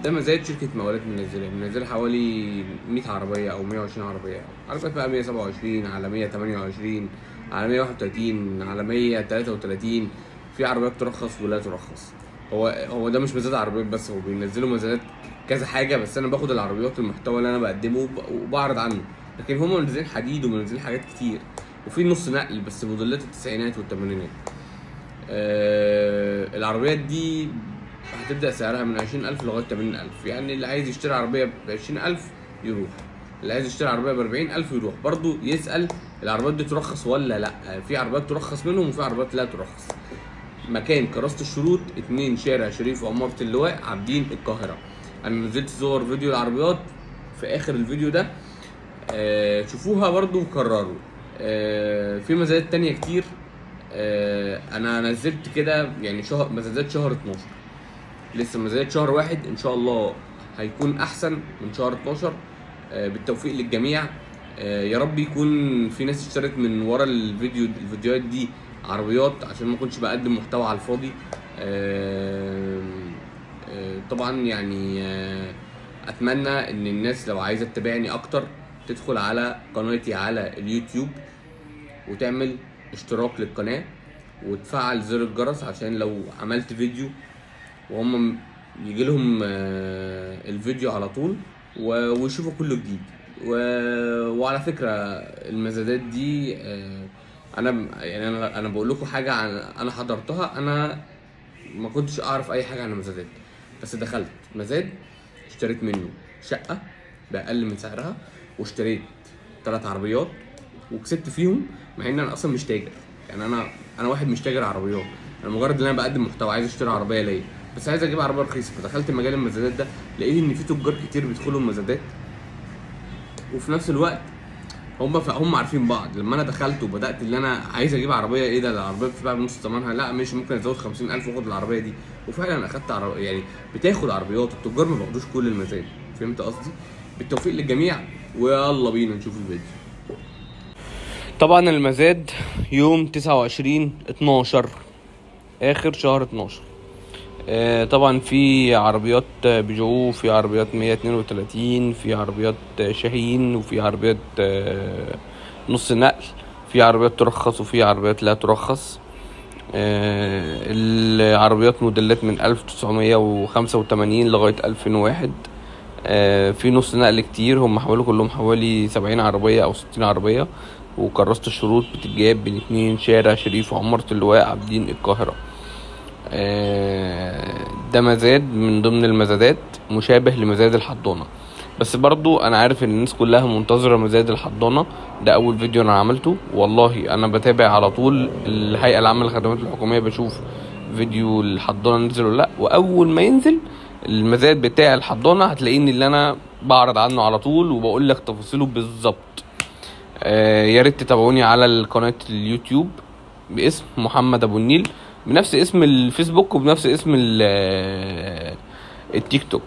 ده مزايد شركه مقاولات منزله حوالي 100 عربيه او 120 عربيه، عربيات بقى 127 على 128 على 131 على 133. في عربيات ترخص ولا ترخص. هو ده مش مزاد عربيات بس، هو بينزلوا مزادات كذا حاجه، بس انا باخد العربيات المحتوى اللي انا بقدمه وبعرض عنه. لكن هم منزلين حديد ومنزلين حاجات كتير، وفي نص نقل بس موديلات التسعينات والثمانينات. العربيات دي هتبدأ سعرها من 20,000 لغاية 80,000. يعني اللي عايز يشتري عربية ب20,000 يروح، اللي عايز يشتري عربية ب40,000 يروح. برضو يسأل العربيات دي ترخص ولا لأ. في عربيات ترخص منهم وفي عربيات لا ترخص. مكان كراسة الشروط 2 شارع شريف عمارة اللواء عابدين القاهرة. أنا نزلت صور فيديو العربيات في آخر الفيديو ده، شوفوها برضو وكرروا. في مزايات تانية كتير. انا نزلت كده يعني مزادات شهر 12، لسه مزادات شهر 1 ان شاء الله هيكون احسن من شهر 12. بالتوفيق للجميع. يا رب يكون في ناس اشترت من ورا الفيديوهات دي عربيات، عشان ما كنتش بقدم محتوى على الفاضي. طبعا يعني اتمنى ان الناس لو عايزه تتابعني اكتر تدخل على قناتي على اليوتيوب وتعمل اشتراك للقناه وتفعل زر الجرس، عشان لو عملت فيديو وهم يجي لهم الفيديو على طول ويشوفوا كله جديد. وعلى فكره المزادات دي انا بقول لكم حاجه انا حضرتها. انا ما كنتش اعرف اي حاجه عن المزادات، بس دخلت مزاد اشتريت منه شقه باقل من سعرها، واشتريت 3 عربيات وكسبت فيهم، مع ان انا اصلا مش تاجر. يعني انا واحد مش تاجر عربيات، انا مجرد ان انا بقدم محتوى، عايز اشتري عربيه ليا، بس عايز اجيب عربيه رخيصه. فدخلت مجال المزادات ده، لقيت ان في تجار كتير بيدخلوا المزادات، وفي نفس الوقت هم عارفين بعض. لما انا دخلت وبدات اللي انا عايز اجيب عربيه، ايه ده العربيه بتتباع بنص ثمنها، لا مش ممكن ازود 50,000 واخد العربيه دي. وفعلا اخدت يعني بتاخد عربيات. التجار ما بياخدوش كل المزاد، فهمت قصدي؟ بالتوفيق للجميع، ويلا بينا نشوف الفيديو. طبعا المزاد يوم 29/12 اخر شهر 12. طبعا في عربيات بيجو، في عربيات 132، في عربيات شاهين، وفي عربيات نص نقل، في عربيات ترخص وفي عربيات لا ترخص. العربيات موديلات من 1985 لغاية 2001. في نص نقل كتير، هم كلهم حوالي 70 عربية او 60 عربية. وكراسة الشروط بتتجاب بين 2 شارع شريف وعمارة اللواء عابدين القاهرة. ده مزاد من ضمن المزادات مشابه لمزاد الحضانة، بس برضو انا عارف ان الناس كلها منتظرة مزاد الحضانة. ده اول فيديو انا عملته، والله انا بتابع على طول الهيئة العامة للخدمات الحكومية، بشوف فيديو الحضانة نزل ولا لا، واول ما ينزل المزاد بتاع الحضانة هتلاقيني اللي انا بعرض عنه على طول وبقول لك تفاصيله بالظبط. يا ريت تتابعوني على القناة اليوتيوب باسم محمد ابو النيل، بنفس اسم الفيسبوك وبنفس اسم التيك توك.